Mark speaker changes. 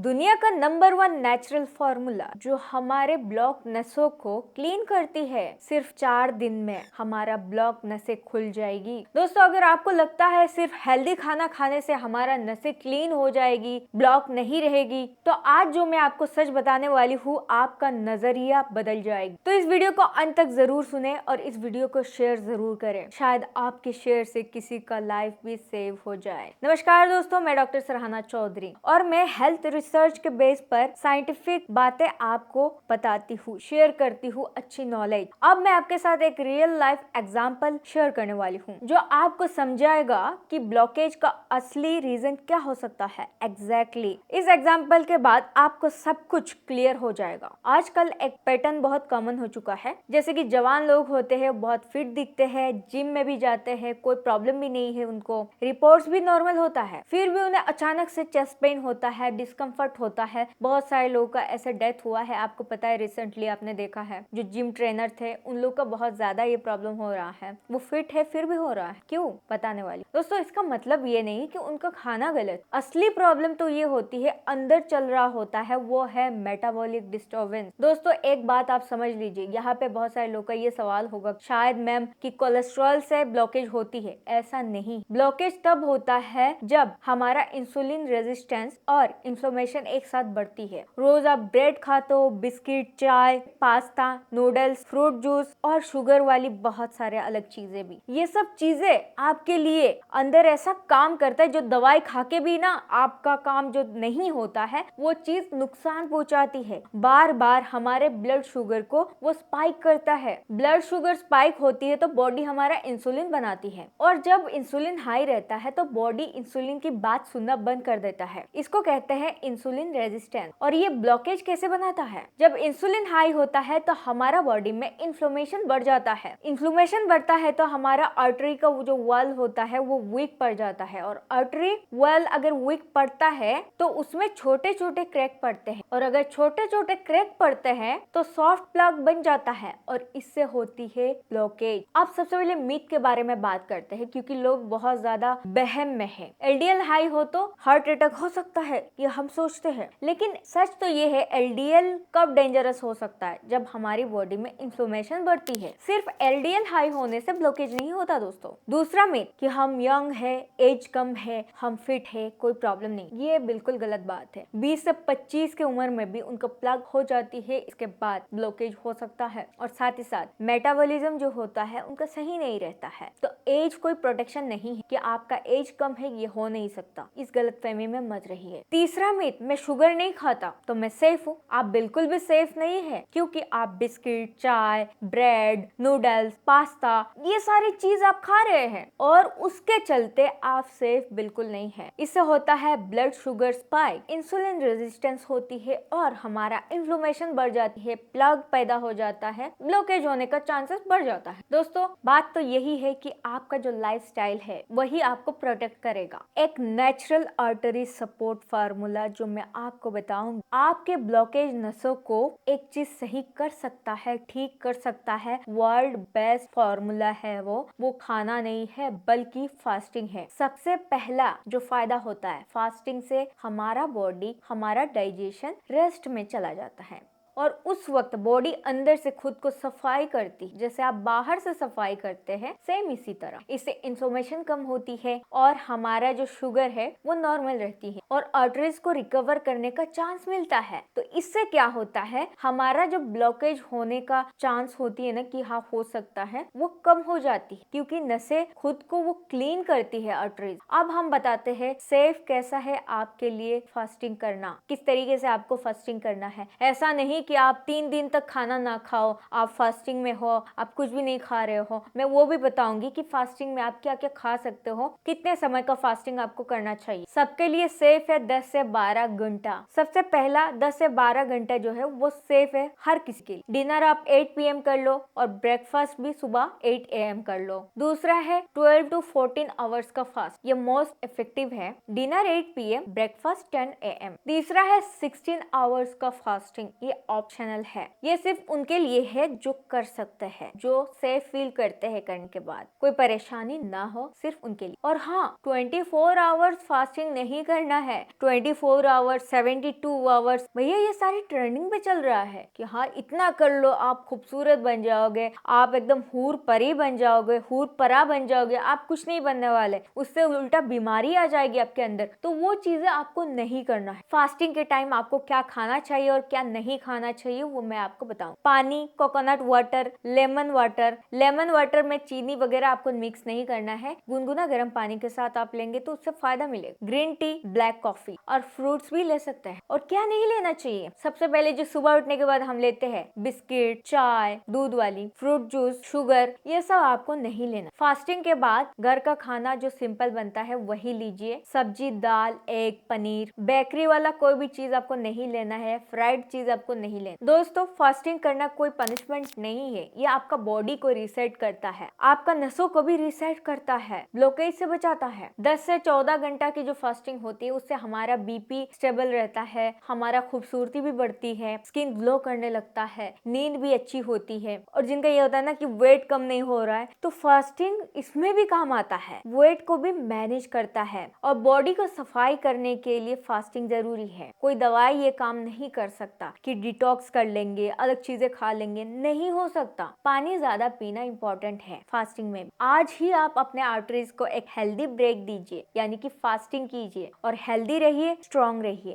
Speaker 1: दुनिया का number 1 natural formula जो हमारे ब्लॉक नसों को क्लीन करती है। सिर्फ 4 दिन में हमारा ब्लॉक नसें खुल जाएगी। दोस्तों, अगर आपको लगता है सिर्फ हेल्दी खाना खाने से हमारा नसें क्लीन हो जाएगी, ब्लॉक नहीं रहेगी, तो आज जो मैं आपको सच बताने वाली हूँ, आपका नजरिया बदल जाएगी। तो इस वीडियो को अंत तक जरूर सुने और इस वीडियो को शेयर जरूर करें। शायद आपके शेयर से किसी का लाइफ भी सेव हो जाए। नमस्कार दोस्तों, मैं डॉक्टर सरहाना चौधरी और मैं हेल्थ रिसर्च के बेस पर साइंटिफिक बातें आपको बताती हूँ, शेयर करती हूँ अच्छी नॉलेज। अब मैं आपके साथ एक रियल लाइफ एग्जांपल शेयर करने वाली हूँ जो आपको समझाएगा कि ब्लॉकेज का असली रीजन क्या हो सकता है। एग्जैक्टली इस एग्जांपल के बाद आपको सब कुछ क्लियर हो जाएगा। आजकल एक पैटर्न बहुत कॉमन हो चुका है, जैसे कि जवान लोग होते हैं, बहुत फिट दिखते हैं, जिम में भी जाते हैं, कोई प्रॉब्लम भी नहीं है, उनको रिपोर्ट्स भी नॉर्मल होता है, फिर भी उन्हें अचानक से चेस्ट पेन होता है, डिस्कम्फर्ट होता है। बहुत सारे लोगों का ऐसे डेथ हुआ है, आपको पता है, रिसेंटली आपने देखा है। जो जिम ट्रेनर थे उन लोग का बहुत ज्यादा ये प्रॉब्लम हो रहा है। वो फिट है फिर भी हो रहा है, क्यों बताने वाली। दोस्तों, इसका मतलब ये नहीं कि उनका खाना गलत, असली प्रॉब्लम तो ये होती है अंदर चल रहा होता है, वो है मेटाबॉलिक डिस्टर्बेंस। दोस्तों, एक बात आप समझ लीजिए, यहाँ पे बहुत सारे लोग का ये सवाल होगा शायद मैम कि कोलेस्ट्रॉल से ब्लॉकेज होती है। ऐसा नहीं, ब्लॉकेज तब होता है जब हमारा इंसुलिन रेजिस्टेंस और इन्फ्लेमेशन एक साथ बढ़ती है। रोज आप ब्रेड खाते हो, बिस्किट, चाय, पास्ता, नूडल्स, फ्रूट जूस और शुगर वाली बहुत सारे अलग चीजें भी, ये सब चीजें आपके लिए अंदर ऐसा काम करता है जो दवाई खा के भी ना आपका काम जो नहीं होता है, वो चीज नुकसान पहुंचाती है। बार बार हमारे ब्लड शुगर को वो स्पाइक करता है। ब्लड शुगर स्पाइक होती है तो बॉडी हमारा इंसुलिन बनाती है, और जब इंसुलिन हाई रहता है तो बॉडी इंसुलिन की बात सुनना बंद कर देता है। इसको कहते हैं इंसुलिन रेजिस्टेंस। और ये ब्लॉकेज कैसे बनाता है? जब इंसुलिन हाई होता है तो हमारा बॉडी में इन्फ्लेमेशन बढ़ जाता है। इन्फ्लेमेशन बढ़ता है तो हमारा आर्टरी का जो वॉल होता है वो वीक पड़ जाता है, और आर्टरी वॉल अगर वीक पड़ता है तो उसमें छोटे छोटे क्रैक पड़ते हैं, और अगर छोटे छोटे क्रैक पड़ते हैं तो सॉफ्ट प्लग बन जाता है, और इससे होती है ब्लॉकेज। अब सबसे पहले मीथ के बारे में बात करते हैं, क्योंकि लोग बहुत ज्यादा बहम में है। एलडीएल हाई हो तो हार्ट अटैक हो सकता है, ये हम सोचते हैं, लेकिन सच तो ये है एलडीएल कब डेंजरस हो सकता है? जब हमारी बॉडी में इन्फ्लेमेशन बढ़ती है। सिर्फ एलडीएल हाई होने से ब्लॉकेज नहीं होता दोस्तों। दूसरा मीथ कि हम यंग है, एज कम है, हम फिट है, कोई प्रॉब्लम नहीं, ये बिल्कुल गलत बात है। 20 से 25 की उम्र में भी उनका प्लग हो जाती है, इसके बाद ब्लॉकेज हो सकता है। और साथ ही साथ मेटाबॉलिज्म जो होता है उनका सही नहीं रहता है। तो एज कोई प्रोटेक्शन नहीं है कि आपका एज कम है, ये हो नहीं सकता। इस गलतफहमी में मत रहिए। तीसरा मीथ, मैं शुगर नहीं खाता तो मैं सेफ हूँ। आप बिल्कुल भी सेफ नहीं है, क्योंकि आप बिस्किट, चाय, ब्रेड, नूडल्स, पास्ता, ये सारी चीज आप खा रहे हैं, और उसके चलते आप सेफ बिल्कुल नहीं है। इससे होता है blood sugar spike, insulin resistance होती है, और हमारा इन्फ्लेमेशन बढ़ जाती है, प्लग पैदा हो जाता है, ब्लॉकेज होने का चांसेस बढ़ जाता है। दोस्तों, बात तो यही है कि आपका जो लाइफस्टाइल है वही आपको प्रोटेक्ट करेगा। एक नेचुरल आर्टरी सपोर्ट फार्मूला जो मैं आपको बताऊंगी, आपके ब्लॉकेज नसों को एक चीज सही कर सकता है, ठीक कर सकता है। वर्ल्ड बेस्ट फार्मूला है वो खाना नहीं है बल्कि फास्टिंग है। सबसे पहला जो फायदा होता है फास्टिंग से, हमारा बॉडी, हमारा डाइजेशन रेस्ट में चला जाता है, और उस वक्त बॉडी अंदर से खुद को सफाई करती, जैसे आप बाहर से सफाई करते हैं, सेम इसी तरह। इससे इन्फ्लेमेशन कम होती है, और हमारा जो शुगर है वो नॉर्मल रहती है, और आर्टरीज को रिकवर करने का चांस मिलता है। तो इससे क्या होता है, हमारा जो ब्लॉकेज होने का चांस होती है ना कि हाँ हो सकता है, वो कम हो जाती है, क्योंकि नसें खुद को वो क्लीन करती है आर्टरीज। अब हम बताते हैं सेफ कैसा है आपके लिए फास्टिंग करना, किस तरीके से आपको फास्टिंग करना है। ऐसा नहीं कि आप 3 दिन तक खाना ना खाओ, आप फास्टिंग में हो, आप कुछ भी नहीं खा रहे हो। मैं वो भी बताऊंगी कि फास्टिंग में आप क्या क्या खा सकते हो, कितने समय का फास्टिंग आपको करना चाहिए। सबके लिए सेफ है 10 से 12 घंटा। सबसे पहला 10 से 12 घंटा जो है वो सेफ है हर किसी के लिए। डिनर आप 8 PM कर लो, और ब्रेकफास्ट भी सुबह 8 AM कर लो। दूसरा है 12 to 14 आवर्स का फास्ट, ये मोस्ट इफेक्टिव है। Dinner 8 PM, breakfast 10 AM। तीसरा है 16 आवर्स का फास्टिंग, ये ऑप्शनल है। ये सिर्फ उनके लिए है जो कर सकते हैं, जो सेफ फील करते हैं करने के बाद, कोई परेशानी ना हो, सिर्फ उनके लिए। और हाँ, 24 आवर्स फास्टिंग नहीं करना है। 24 आवर्स, 72 आवर्स, भैया ये सारी ट्रेंडिंग पे चल रहा है कि हाँ इतना कर लो आप खूबसूरत बन जाओगे, आप एकदम हूर परी बन जाओगे, हूर परा बन जाओगे। आप कुछ नहीं बनने वाले, उससे उल्टा बीमारी आ जाएगी आपके अंदर। तो वो चीजें आपको नहीं करना है। फास्टिंग के टाइम आपको क्या खाना चाहिए और क्या नहीं खाना चाहिए वो मैं आपको बताऊं। पानी, coconut water, lemon water. Lemon water में चीनी वगैरह आपको मिक्स नहीं करना है। गुनगुना गर्म पानी के साथ आप लेंगे तो उससे फायदा मिलेगा। ग्रीन टी, ब्लैक कॉफी और फ्रूट्स भी ले सकते हैं। और क्या नहीं लेना चाहिए, सबसे पहले जो सुबह उठने के बाद हम लेते हैं बिस्किट, चाय, दूध वाली, फ्रूट जूस, शुगर, ये सब आपको नहीं लेना। फास्टिंग के बाद घर का खाना जो सिंपल बनता है वही लीजिए। सब्जी, दाल, एग, पनीर। बेकरी वाला कोई भी चीज आपको नहीं लेना है, फ्राइड चीज आपको नहीं लेना। दोस्तों, फास्टिंग करना कोई पनिशमेंट नहीं है, ये आपका बॉडी को रीसेट करता है, आपका नसों को भी रीसेट करता है, ब्लॉकेज से बचाता है। 10 से 14 घंटा की जो फास्टिंग होती है उससे हमारा बीपी स्टेबल रहता है, हमारा खूबसूरती भी बढ़ती है, स्किन ग्लो करने लगता है, नींद भी अच्छी होती है। और जिनका ये होता है ना कि वेट कम नहीं हो रहा है, तो फास्टिंग इसमें भी काम आता है, वेट को भी मैनेज करता है। और बॉडी को सफाई करने के लिए फास्टिंग जरूरी है। कोई दवाई ये काम नहीं कर सकता कि डिटॉक्स कर लेंगे, अलग चीजें खा लेंगे, नहीं हो सकता। पानी ज्यादा पीना इंपॉर्टेंट है फास्टिंग में। आज ही आप अपने आर्टरीज को एक हेल्दी ब्रेक दीजिए, यानी कि फास्टिंग कीजिए और हेल्दी रहिए, स्ट्रॉन्ग रहिए।